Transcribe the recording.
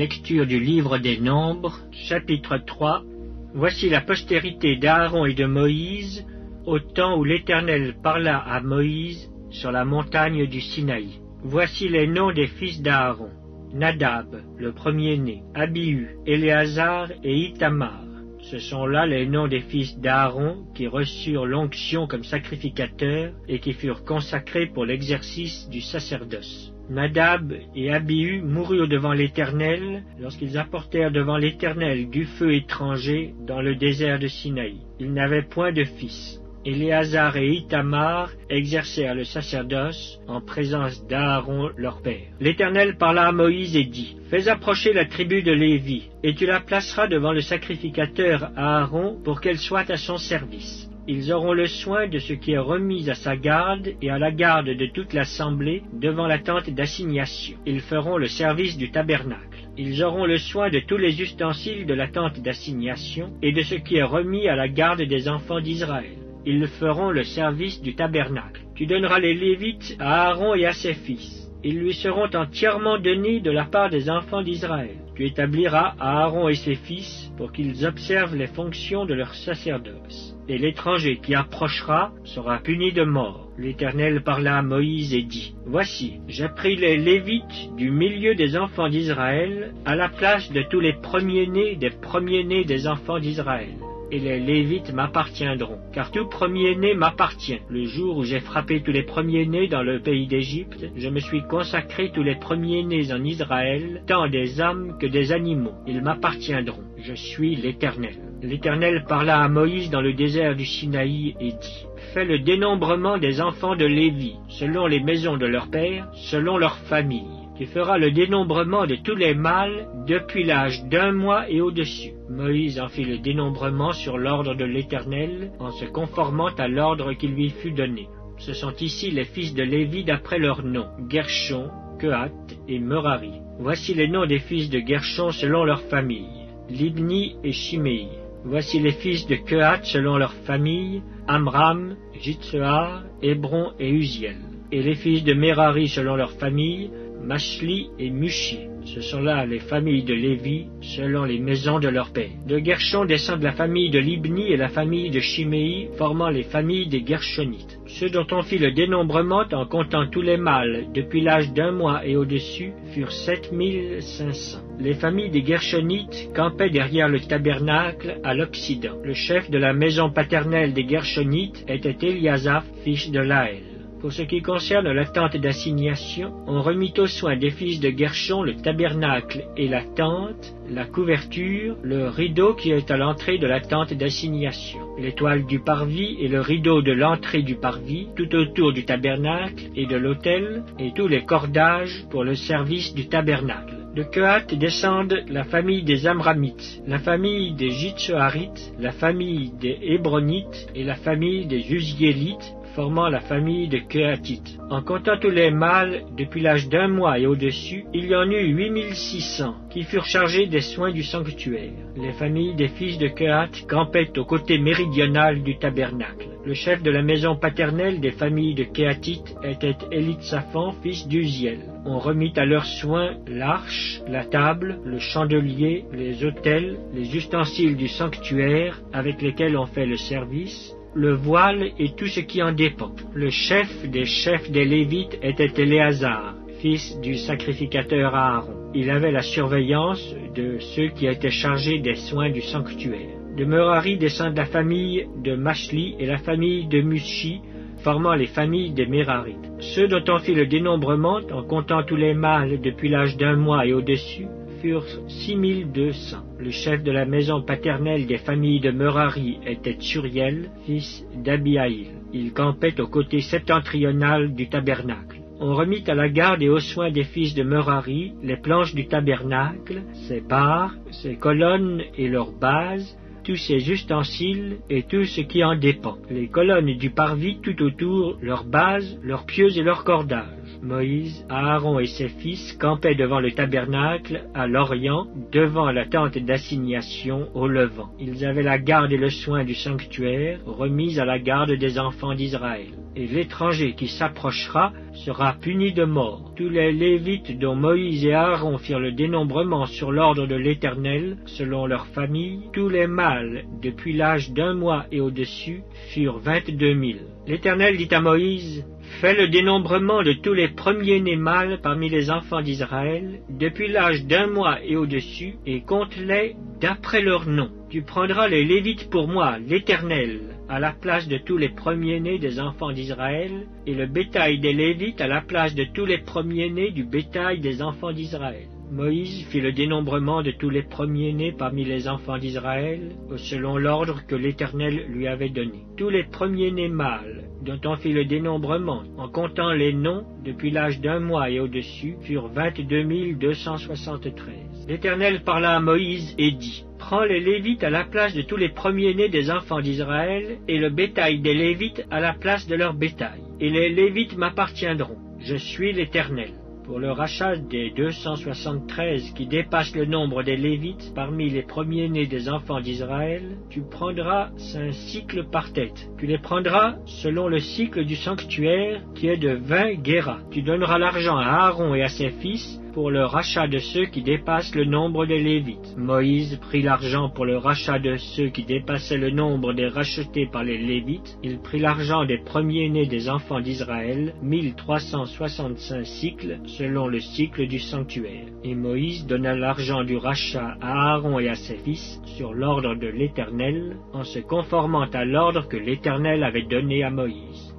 Lecture du livre des Nombres, chapitre 3. Voici la postérité d'Aaron et de Moïse, au temps où l'Éternel parla à Moïse sur la montagne du Sinaï. Voici les noms des fils d'Aaron. Nadab, le premier-né, Abihu, Éléazar et Ithamar. Ce sont là les noms des fils d'Aaron qui reçurent l'onction comme sacrificateurs et qui furent consacrés pour l'exercice du sacerdoce. Nadab et Abihu moururent devant l'Éternel lorsqu'ils apportèrent devant l'Éternel du feu étranger dans le désert de Sinaï. Ils n'avaient point de fils. Éléazar et Ithamar exercèrent le sacerdoce en présence d'Aaron leur père. L'Éternel parla à Moïse et dit : Fais approcher la tribu de Lévi, et tu la placeras devant le sacrificateur Aaron pour qu'elle soit à son service. Ils auront le soin de ce qui est remis à sa garde et à la garde de toute l'assemblée devant la tente d'assignation. Ils feront le service du tabernacle. Ils auront le soin de tous les ustensiles de la tente d'assignation et de ce qui est remis à la garde des enfants d'Israël. Ils feront le service du tabernacle. Tu donneras les Lévites à Aaron et à ses fils. Ils lui seront entièrement donnés de la part des enfants d'Israël. Tu établiras Aaron et ses fils pour qu'ils observent les fonctions de leur sacerdoce. Et l'étranger qui approchera sera puni de mort. L'Éternel parla à Moïse et dit : Voici, j'ai pris les Lévites du milieu des enfants d'Israël à la place de tous les premiers-nés des enfants d'Israël. Et les Lévites m'appartiendront, car tout premier-né m'appartient. Le jour où j'ai frappé tous les premiers-nés dans le pays d'Égypte, je me suis consacré tous les premiers-nés en Israël, tant des hommes que des animaux. Ils m'appartiendront. Je suis l'Éternel. L'Éternel parla à Moïse dans le désert du Sinaï et dit : Fais le dénombrement des enfants de Lévi, selon les maisons de leurs pères, selon leurs familles. Tu feras le dénombrement de tous les mâles depuis l'âge d'1 mois et au-dessus. Moïse en fit le dénombrement sur l'ordre de l'Éternel, en se conformant à l'ordre qui lui fut donné. Ce sont ici les fils de Lévi d'après leurs noms, Gershon, Kehat et Merari. Voici les noms des fils de Gershon selon leurs familles, Libni et Shimei. Voici les fils de Kehat selon leurs familles, Amram, Jitsehar, Hébron et Uziel. Et les fils de Merari selon leurs familles, Mashli et Mushi. Ce sont là les familles de Lévi, selon les maisons de leurs pères. De Gershon descendent la famille de Libni et la famille de Shimei, formant les familles des Gershonites. Ceux dont on fit le dénombrement en comptant tous les mâles depuis l'âge d'1 mois et au-dessus furent 7500. Les familles des Gershonites campaient derrière le tabernacle à l'Occident. Le chef de la maison paternelle des Gershonites était Éliasaph, fils de Laël. Pour ce qui concerne la tente d'assignation, on remit aux soins des fils de Gershon le tabernacle et la tente, la couverture, le rideau qui est à l'entrée de la tente d'assignation, l'étoile du parvis et le rideau de l'entrée du parvis, tout autour du tabernacle et de l'autel, et tous les cordages pour le service du tabernacle. De Kehat descendent la famille des Amramites, la famille des Jitseharites, la famille des Hébronites et la famille des Uziélites, formant la famille de Kehatites. En comptant tous les mâles depuis l'âge d'1 mois et au-dessus, il y en eut 8600 qui furent chargés des soins du sanctuaire. Les familles des fils de Kehat campaient au côté méridional du tabernacle. Le chef de la maison paternelle des familles de Kehatites était Élitsaphan, fils d'Uziel. On remit à leurs soins l'arche, la table, le chandelier, les autels, les ustensiles du sanctuaire avec lesquels on fait le service, le voile et tout ce qui en dépend. Le chef des Lévites était Éléazar, fils du sacrificateur Aaron. Il avait la surveillance de ceux qui étaient chargés des soins du sanctuaire. De Merari descendent la famille de Mashli et la famille de Mushi, formant les familles des Mérarites. Ceux dont on fit le dénombrement, en comptant tous les mâles depuis l'âge d'1 mois et au-dessus, furent 6200. Le chef de la maison paternelle des familles de Merari était Tsuriel, fils d'Abihaïl. Il campait au côté septentrional du tabernacle. On remit à la garde et aux soins des fils de Merari les planches du tabernacle, ses barres, ses colonnes et leurs bases, tous ses ustensiles et tout ce qui en dépend, les colonnes du parvis tout autour, leurs bases, leurs pieux et leurs cordages. Moïse, Aaron et ses fils campaient devant le tabernacle à l'orient, devant la tente d'assignation au levant. Ils avaient la garde et le soin du sanctuaire, remis à la garde des enfants d'Israël. Et l'étranger qui s'approchera sera puni de mort. Tous les Lévites dont Moïse et Aaron firent le dénombrement sur l'ordre de l'Éternel, selon leur famille, tous les mâles depuis l'âge d'1 mois et au-dessus furent 22 000. L'Éternel dit à Moïse: fais le dénombrement de tous les premiers-nés mâles parmi les enfants d'Israël, depuis l'âge d'1 mois et au-dessus, et compte-les d'après leur nom. Tu prendras les Lévites pour moi, l'Éternel, à la place de tous les premiers-nés des enfants d'Israël, et le bétail des Lévites à la place de tous les premiers-nés du bétail des enfants d'Israël. Moïse fit le dénombrement de tous les premiers-nés parmi les enfants d'Israël, selon l'ordre que l'Éternel lui avait donné. Tous les premiers-nés mâles, dont on fit le dénombrement, en comptant les noms, depuis l'âge d'1 mois et au-dessus, furent 22 273. L'Éternel parla à Moïse et dit: prends les Lévites à la place de tous les premiers-nés des enfants d'Israël, et le bétail des Lévites à la place de leur bétail. Et les Lévites m'appartiendront. Je suis l'Éternel. Pour le rachat des 273 qui dépassent le nombre des Lévites parmi les premiers-nés des enfants d'Israël, tu prendras 5 cycles par tête. Tu les prendras selon le cycle du sanctuaire qui est de 20 guéras. Tu donneras l'argent à Aaron et à ses fils pour le rachat de ceux qui dépassent le nombre des Lévites. Moïse prit l'argent pour le rachat de ceux qui dépassaient le nombre des rachetés par les Lévites. Il prit l'argent des premiers-nés des enfants d'Israël, 1365 cycles, selon le cycle du sanctuaire. Et Moïse donna l'argent du rachat à Aaron et à ses fils, sur l'ordre de l'Éternel, en se conformant à l'ordre que l'Éternel avait donné à Moïse.